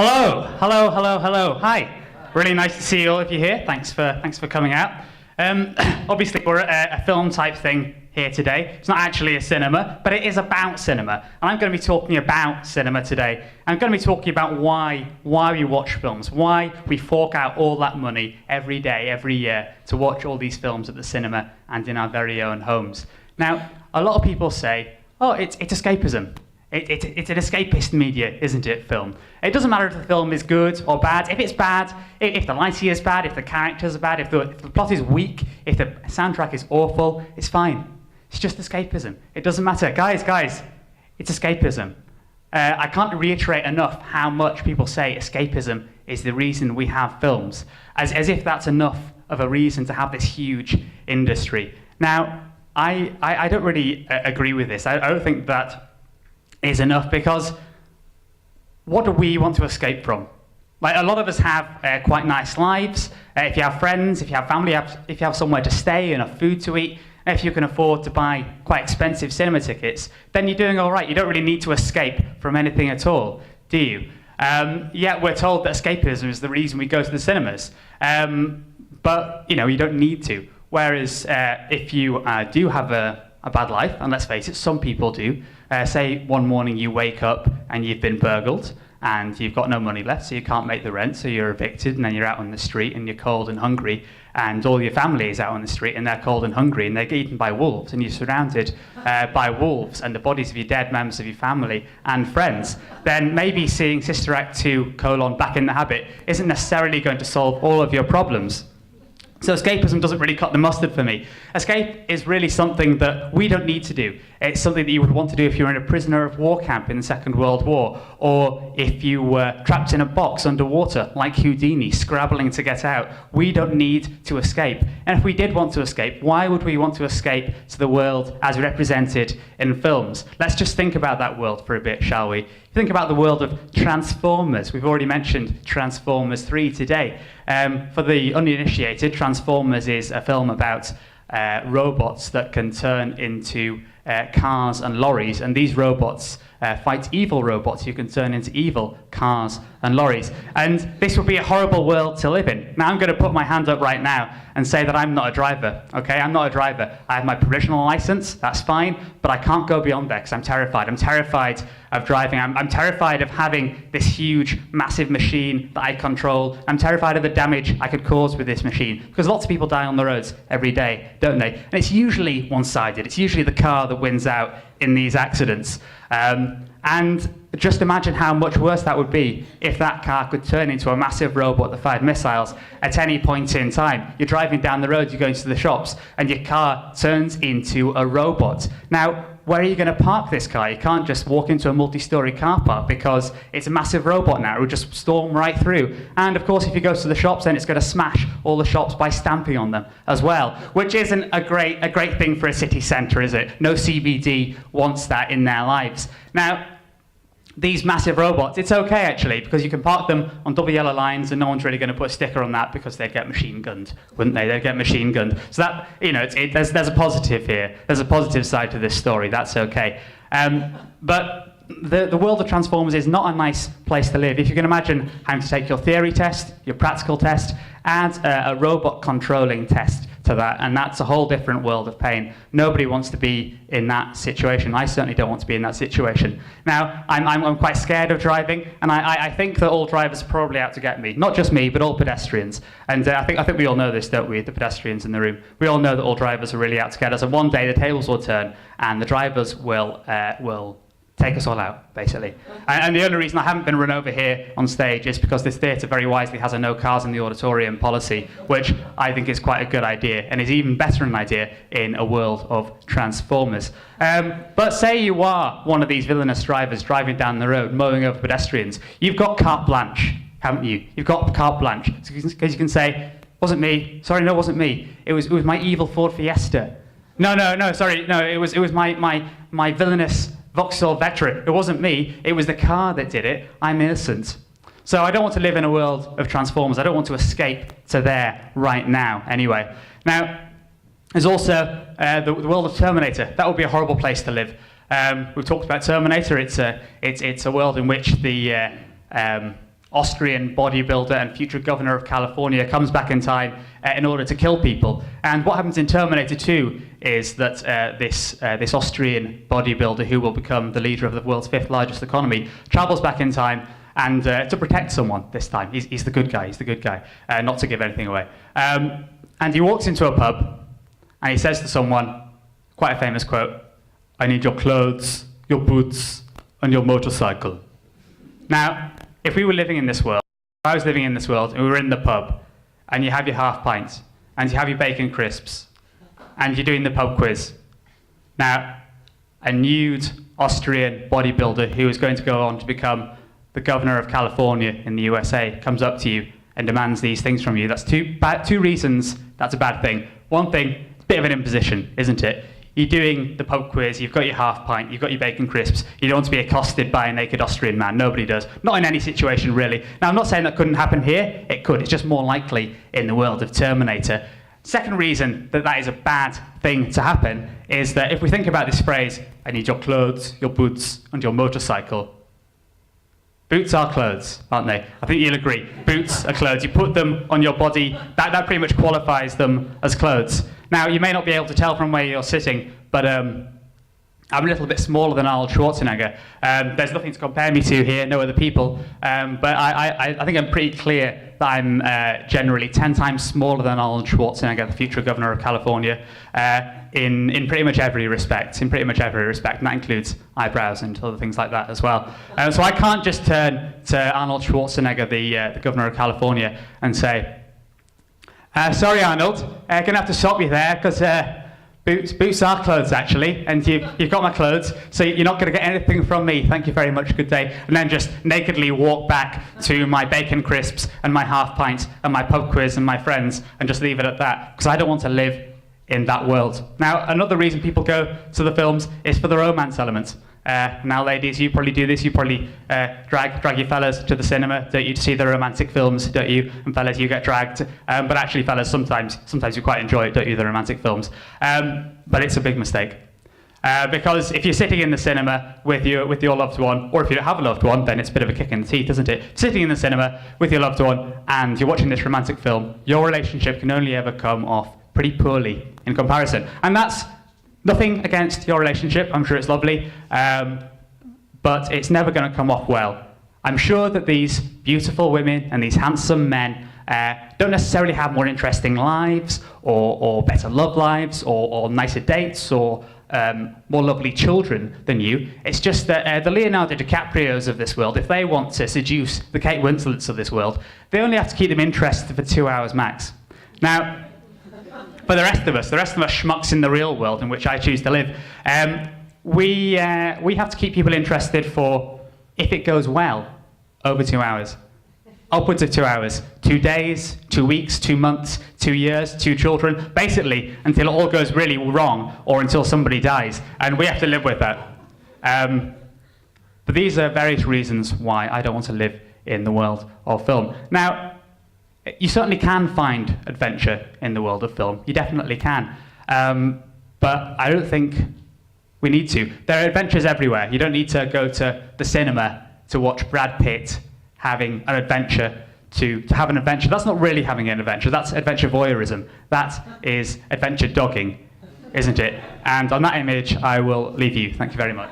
Hello. Hi. Really nice to see all of you here. Thanks for coming out. Obviously, we're at a film type thing here today. It's not actually a cinema, but it is about cinema. And I'm going to be talking about cinema today. I'm going to be talking about why we watch films, why we fork out all that money every day, every year to watch all these films at the cinema and in our very own homes. Now, a lot of people say, oh, it's escapism. It's an escapist media, isn't it, film? It doesn't matter if the film is good or bad. If it's bad, if the lighting is bad, if the characters are bad, if the plot is weak, if the soundtrack is awful, it's fine. It's just escapism. It doesn't matter. Guys, it's escapism. I can't reiterate enough how much people say escapism is the reason we have films, as if that's enough of a reason to have this huge industry. Now, I don't really agree with this. I don't think that is enough, because what do we want to escape from? Like, a lot of us have quite nice lives. If you have friends, if you have family, if you have somewhere to stay, enough food to eat, if you can afford to buy quite expensive cinema tickets, then you're doing all right. You don't really need to escape from anything at all, do you? Yet we're told that escapism is the reason we go to the cinemas. But, you don't need to. Whereas if you do have a bad life, and let's face it, some people do. Say one morning you wake up and you've been burgled and you've got no money left, so you can't make the rent, so you're evicted, and then you're out on the street and you're cold and hungry, and all your family is out on the street and they're cold and hungry and they're eaten by wolves, and you're surrounded by wolves and the bodies of your dead members of your family and friends. Then maybe seeing Sister Act 2, Back in the Habit isn't necessarily going to solve all of your problems. So escapism doesn't really cut the mustard for me. Escape is really something that we don't need to do. It's something that you would want to do if you were in a prisoner of war camp in the Second World War, or if you were trapped in a box underwater like Houdini, scrabbling to get out. We don't need to escape. And if we did want to escape, why would we want to escape to the world as represented in films? Let's just think about that world for a bit, shall we? Think about the world of Transformers. We've already mentioned Transformers 3 today. For the uninitiated, Transformers is a film about robots that can turn into cars and lorries, and these robots fight evil robots who can turn into evil cars and lorries. And this would be a horrible world to live in. Now I'm going to put my hand up right now and say that I'm not a driver, okay? I'm not a driver. I have my provisional license, that's fine, but I can't go beyond there because I'm terrified. I'm terrified of driving. I'm terrified of having this huge, massive machine that I control. I'm terrified of the damage I could cause with this machine, because lots of people die on the roads every day, don't they? And it's usually one-sided. It's usually the car that wins out in these accidents. And just imagine how much worse that would be if that car could turn into a massive robot that fired missiles at any point in time. You're driving down the road, you're going to the shops, and your car turns into a robot. Now, where are you going to park this car? You can't just walk into a multi-story car park because it's a massive robot now. It will just storm right through. And of course, if you go to the shops, then it's going to smash all the shops by stamping on them as well, which isn't a great thing for a city centre, is it? No CBD wants that in their lives. Now, these massive robots, it's okay actually, because you can park them on double yellow lines and no one's really going to put a sticker on that, because they'd get machine gunned, wouldn't they? They'd get machine gunned. So that, there's a positive here. There's a positive side to this story. That's okay. But the world of Transformers is not a nice place to live. If you can imagine having to take your theory test, your practical test, add a robot controlling test to that, and that's a whole different world of pain. Nobody wants to be in that situation. I certainly don't want to be in that situation. Now, I'm quite scared of driving, and I think that all drivers are probably out to get me. Not just me, but all pedestrians. And I think we all know this, don't we, the pedestrians in the room? We all know that all drivers are really out to get us, and one day the tables will turn, and the drivers will take us all out, basically. And the only reason I haven't been run over here on stage is because this theatre very wisely has a no cars in the auditorium policy, which I think is quite a good idea, and is even better an idea in a world of Transformers. But say you are one of these villainous drivers driving down the road, mowing over pedestrians. You've got carte blanche, haven't you? You've got carte blanche, because you can say, wasn't me, sorry, no, it wasn't me. It was my evil Ford Fiesta. No, sorry, no, it was my villainous Vauxhall Vectra. It wasn't me, it was the car that did it. I'm innocent. So I don't want to live in a world of Transformers. I don't want to escape to there right now, anyway. Now, there's also the world of Terminator. That would be a horrible place to live. We've talked about Terminator. It's a world in which the Austrian bodybuilder and future governor of California comes back in time in order to kill people. And what happens in Terminator 2 is that this Austrian bodybuilder, who will become the leader of the world's 5th largest economy, travels back in time and to protect someone this time. He's the good guy, not to give anything away. And he walks into a pub and he says to someone, quite a famous quote, "I need your clothes, your boots, and your motorcycle." Now, if we were living in this world, if I was living in this world and we were in the pub, and you have your half pints, and you have your bacon crisps, and you're doing the pub quiz. Now, a nude Austrian bodybuilder who is going to go on to become the governor of California in the USA comes up to you and demands these things from you. That's two reasons that's a bad thing. One thing, it's a bit of an imposition, isn't it? You're doing the pub quiz, you've got your half pint, you've got your bacon crisps, you don't want to be accosted by a naked Austrian man. Nobody does. Not in any situation, really. Now, I'm not saying that couldn't happen here. It could. It's just more likely in the world of Terminator. Second reason that is a bad thing to happen is that if we think about this phrase, "I need your clothes, your boots, and your motorcycle," boots are clothes, aren't they? I think you'll agree. Boots are clothes. You put them on your body, that pretty much qualifies them as clothes. Now, you may not be able to tell from where you're sitting, but I'm a little bit smaller than Arnold Schwarzenegger. There's nothing to compare me to here, no other people, but I think I'm pretty clear that I'm generally 10 times smaller than Arnold Schwarzenegger, the future governor of California, in pretty much every respect, and that includes eyebrows and other things like that as well. So I can't just turn to Arnold Schwarzenegger, the governor of California, and say, "Sorry, Arnold, gonna have to stop you there, because boots are clothes, actually, and you've got my clothes, so you're not going to get anything from me. Thank you very much, good day." And then just nakedly walk back to my bacon crisps and my half pint and my pub quiz and my friends and just leave it at that, because I don't want to live in that world. Now, another reason people go to the films is for the romance element. Now, ladies, you probably do this. You probably drag your fellas to the cinema, don't you, to see the romantic films, don't you? And fellas, you get dragged. But actually, fellas, sometimes you quite enjoy it, don't you, the romantic films? But it's a big mistake. Because if you're sitting in the cinema with your loved one, or if you don't have a loved one, then it's a bit of a kick in the teeth, isn't it? Sitting in the cinema with your loved one and you're watching this romantic film, your relationship can only ever come off pretty poorly in comparison. And that's nothing against your relationship. I'm sure it's lovely, but it's never going to come off well. I'm sure that these beautiful women and these handsome men don't necessarily have more interesting lives or better love lives or nicer dates or more lovely children than you. It's just that the Leonardo DiCaprios of this world, if they want to seduce the Kate Winslets of this world, they only have to keep them interested for 2 hours max. Now, for the rest of us schmucks in the real world in which I choose to live, we have to keep people interested for, if it goes well, over 2 hours. Upwards of 2 hours. 2 days, 2 weeks, 2 months, 2 years, 2 children, basically until it all goes really wrong or until somebody dies. And we have to live with that. But these are various reasons why I don't want to live in the world of film. Now, you certainly can find adventure in the world of film. You definitely can. But I don't think we need to. There are adventures everywhere. You don't need to go to the cinema to watch Brad Pitt having an adventure to have an adventure. That's not really having an adventure. That's adventure voyeurism. That is adventure dogging, isn't it? And on that image, I will leave you. Thank you very much.